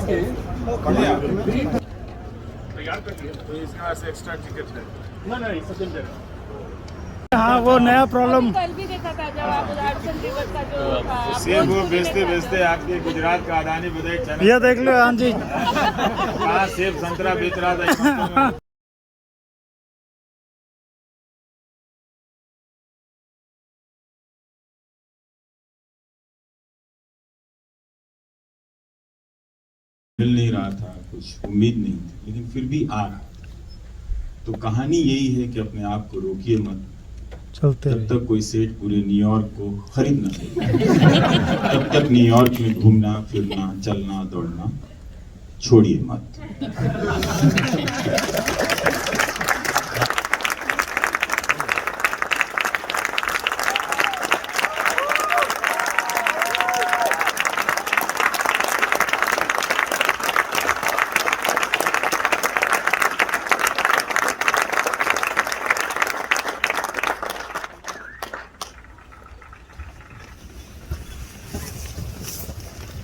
तैयार कर लिया तो इसका एक्स्ट्रा टिकट है ना सेकंड है। हाँ वो नया प्रॉब्लम कल भी देखा था जब आप अर्जुन रिवर का जो था, सेब वो बेचते बेचते आपके गुजरात का अदानी विधायक चैनल ये देख लो हाँ जी कहाँ सेब संतरा बेच रहा था। मिल नहीं रहा था, कुछ उम्मीद नहीं थी, लेकिन फिर भी आ रहा था। तो कहानी यही है कि अपने आप को रोकिए मत, चलते जब तक कोई सेठ पूरे न्यूयॉर्क को खरीद न ले तब तक न्यूयॉर्क में घूमना फिरना चलना दौड़ना छोड़िए मत।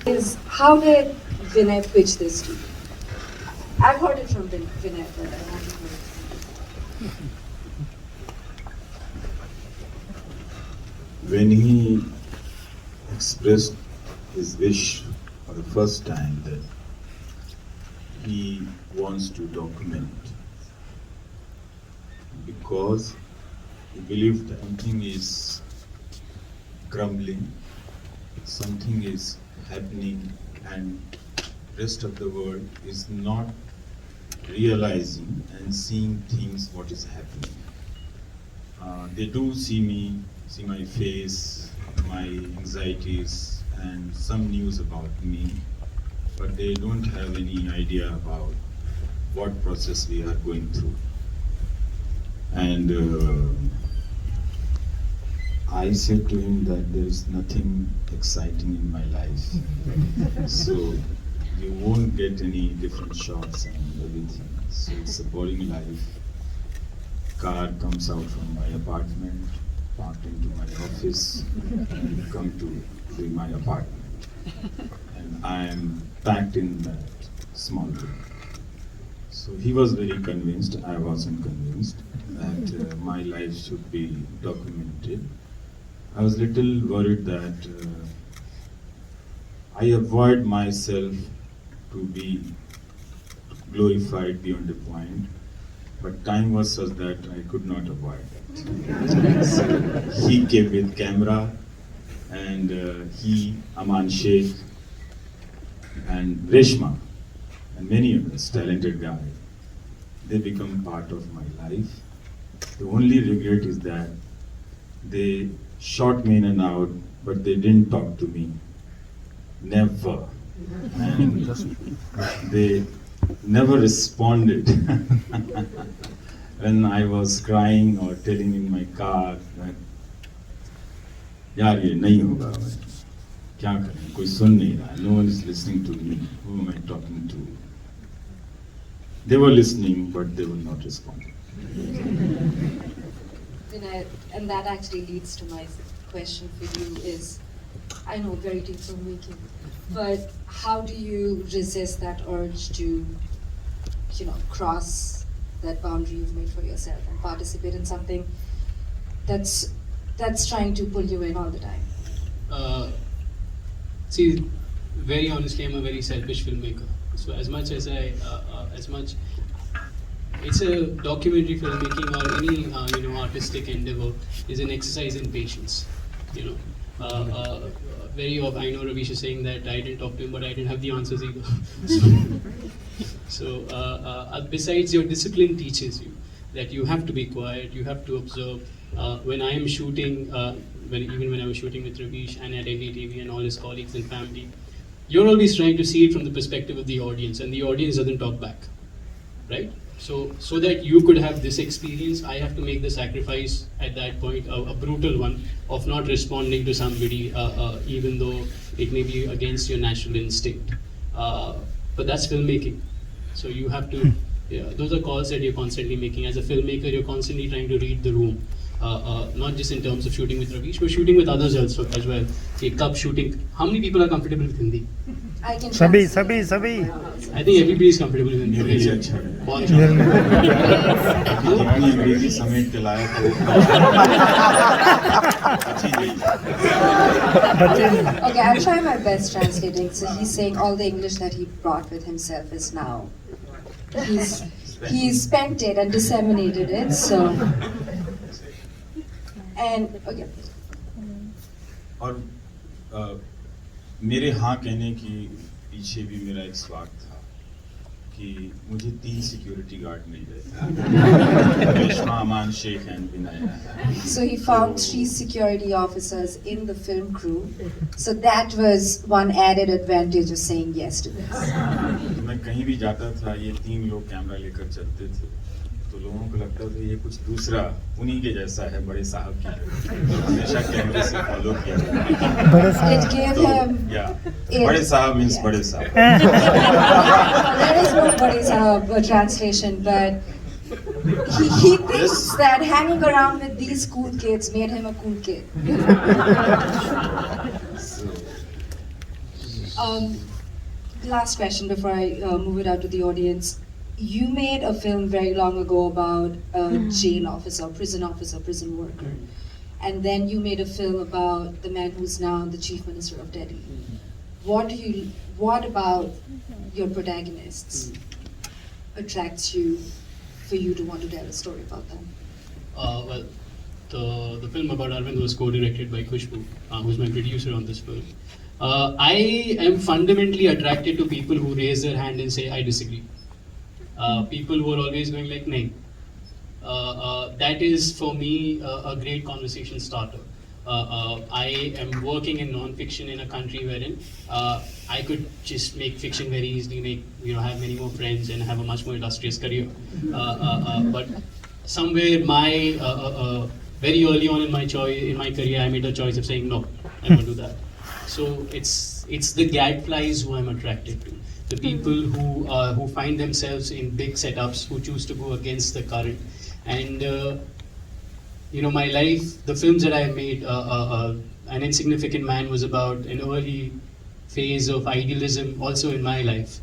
Is how did Vinay pitch this to you? I've heard it from Vinay, but I haven't heard it from you. When he expressed his wish for the first time that he wants to document because he believed that something is crumbling, something is happening and rest of the world is not realizing and seeing things what is happening. They do see me, see my face, my anxieties and some news about me, but they don't have any idea about what process we are going through. And I said to him that there is nothing exciting in my life, so you won't get any different shots and everything. So it's a boring life. Car comes out from my apartment, parked into my office, and come to my apartment, and I am packed in that small room. So he was very convinced. I wasn't convinced that my life should be documented. I was little worried that I avoid myself to be glorified beyond a point, but time was such that I could not avoid that. So he came with camera, and he, Aman Sheikh, and Reshma, and many others, talented guys, they become part of my life. The only regret is that they shot me in and out, but they didn't talk to me. Never. And they never responded when I was crying or telling in my car that, yaar ye nahi hoga, kya kare, koi sun nahi raha, no one is listening to me, who am I talking to? They were listening, but they were not responding. And that actually leads to my question for you is, I know very deep filmmaking, but how do you resist that urge to, cross that boundary you've made for yourself and participate in something that's trying to pull you in all the time? See, very honestly, I'm a very selfish filmmaker. So as much it's a documentary filmmaking or any artistic endeavor is an exercise in patience. Very often, I know Ravish is saying that I didn't talk to him, but I didn't have the answers either. So besides, your discipline teaches you that you have to be quiet, you have to observe. When I am shooting, even when I was shooting with Ravish and at NDTV and all his colleagues and family, you're always trying to see it from the perspective of the audience, and the audience doesn't talk back, right? So that you could have this experience, I have to make the sacrifice at that point, a brutal one, of not responding to somebody, even though it may be against your natural instinct. But that's filmmaking. So you have to, those are calls that you're constantly making. As a filmmaker, you're constantly trying to read the room. not just in terms of shooting with Ravish, but shooting with others also as well. Cup shooting. How many people are comfortable with Hindi? I can सभी translate. सभी सभी I think everybody is comfortable with Hindi. अंग्रेजी अच्छा है। बहुत अच्छा। जितनी अंग्रेजी समेट के लाया था वो अच्छी नहीं। Okay, I'll try my best translating. So he's saying all the English that he brought with himself is now. He's spent it and disseminated it. So, and okay. और मेरे हाँ कहने की पीछे भी मेरा एक स्वार्थ था कि मुझे 3 सिक्योरिटी गार्ड मिल गए। Reshma, Aman, Sheikh and Vinay. So he found 3 security officers in the film crew. So that was one added advantage of saying yes to this. मैं कहीं भी जाता था, ये 3 लोग कैमरा लेकर चलते थे, तो लोगों को लगता था ये कुछ दूसरा उन्हीं के जैसा है, बड़े साहब की। हमेशा कैमरे से फॉलो किया। बड़े It साहब gave तो him. या it- बड़े साहब मीन्स yeah. बड़े साहब। There is no translation, but he thinks that hanging around with these cool kids made him a cool kid. Last question before I move it out to the audience. You made a film very long ago about a jail officer, prison worker. And then you made a film about the man who's now the Chief Minister of Delhi. What about your protagonists attracts you for you to want to tell a story about them? Well, the film about Arvind was co-directed by Khushbu, who's my producer on this film. I am fundamentally attracted to people who raise their hand and say, I disagree. People who are always going like, nahi. That is for me a great conversation starter. I am working in non-fiction in a country wherein I could just make fiction very easily, have many more friends and have a much more illustrious career. But somewhere very early on in my career, I made a choice of saying no, I won't do that. So it's the gadflies who I'm attracted to. The people who find themselves in big setups, who choose to go against the current. And my life, the films that I made, An Insignificant Man was about an early phase of idealism also in my life,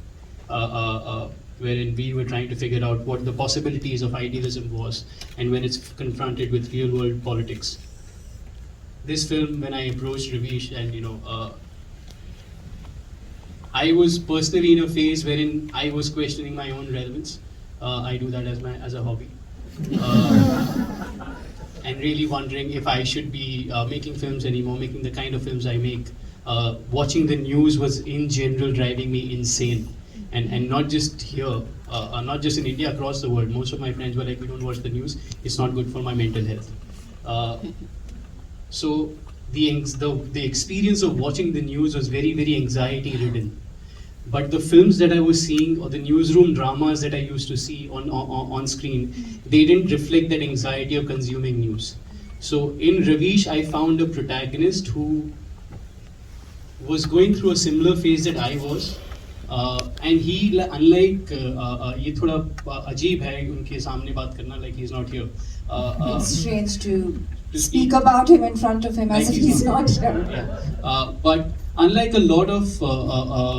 wherein we were trying to figure out what the possibilities of idealism was and when it's confronted with real world politics. This film, when I approached Ravish and I was personally in a phase wherein I was questioning my own relevance. I do that as a hobby. And really wondering if I should be making films anymore, making the kind of films I make. Watching the news was in general driving me insane. And not just here, not just in India, across the world. Most of my friends were like, we don't watch the news, it's not good for my mental health. So the experience of watching the news was very, very anxiety ridden. But the films that I was seeing, or the newsroom dramas that I used to see on screen, they didn't reflect that anxiety of consuming news. So in Ravish, I found a protagonist who was going through a similar phase that I was. And he, unlike, ये थोड़ा अजीब है उनके सामने बात करना, like he's not here. It's strange to speak about him in front of him as if he's not here. Yeah. But unlike a lot of,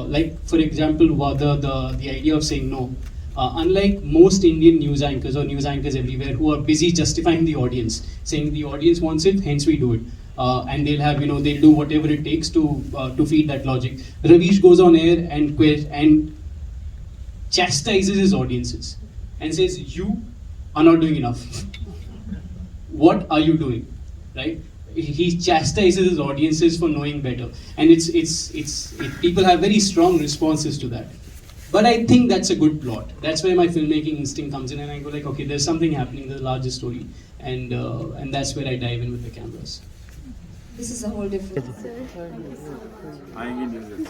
like for example, the idea of saying no, unlike most Indian news anchors or news anchors everywhere who are busy justifying the audience, saying the audience wants it, hence we do it. And they'll have, they'll do whatever it takes to feed that logic. Ravish goes on air and chastises his audiences and says, you are not doing enough. What are you doing, right? He chastises his audiences for knowing better, and people have very strong responses to that. But I think that's a good plot. That's where my filmmaking instinct comes in, and I go like, okay, there's something happening, there's a larger story, and that's where I dive in with the cameras. This is a whole different. आएंगे नहीं।